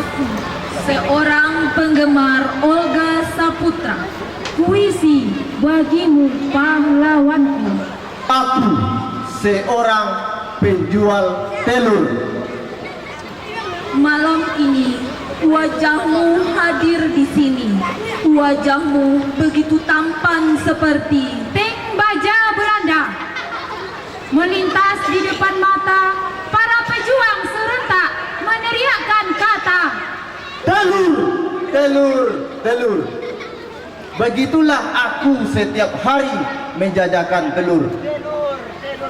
Aku, seorang penggemar Olga Saputra. Puisi bagimu pahlawanku. Aku seorang penjual telur. Malam ini wajahmu hadir di sini. Wajahmu begitu tampan seperti tank baja Belanda melintas di depan mata para pejuang serentak meneriakkan kata Telur, telur, telur. Begitulah aku setiap hari menjajakan telur.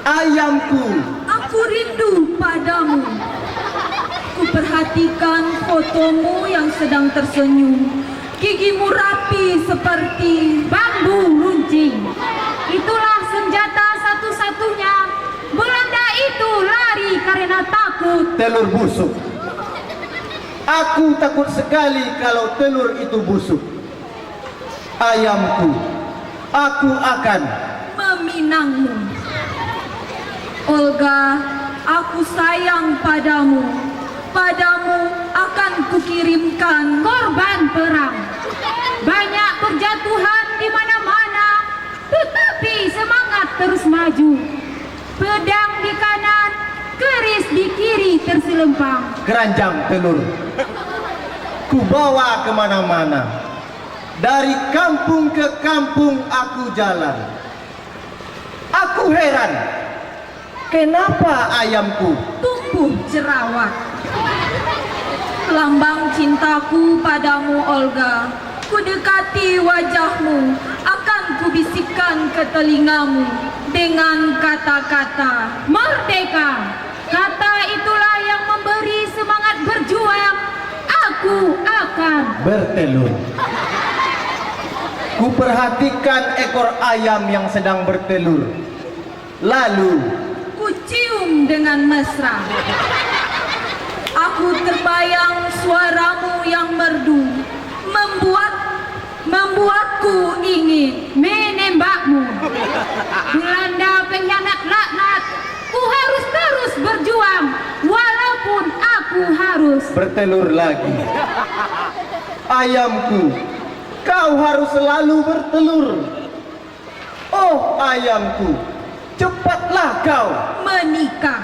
Ayamku, aku rindu padamu. Ku perhatikan fotomu yang sedang tersenyum. Gigimu rapi seperti bambu runcing. Itulah senjata satu-satunya. Belanda itu lari karena takut. telur busuk. Aku takut sekali kalau telur itu busuk. Ayamku, aku akan meminangmu. Olga, aku sayang padamu. Padamu akan kukirimkan Korban perang. Banyak perjatuhan di mana-mana, tetapi semangat terus maju. Pedang di kanan, keris di kiri terselempang. keranjang telur. Ku bawa kemana-mana. Dari kampung ke kampung aku jalan. Aku heran, kenapa ayamku tumbuh jerawat. Lambang cintaku padamu, Olga. Ku dekati wajahmu, akan kubisikkan ke telingamu dengan kata-kata Merdeka. Kata itulah yang memberi semangat berjuang. Aku akan bertelur? Ku perhatikan ekor ayam yang sedang bertelur. Lalu ku cium dengan mesra. Aku terbayang suaramu yang merdu, membuatku ingin menembakmu. Belanda pengkhianat laknat. Ku harus terus berjuang walaupun aku harus bertelur lagi. Ayamku, kau harus selalu bertelur. Oh ayamku, cepatlah kau menikah.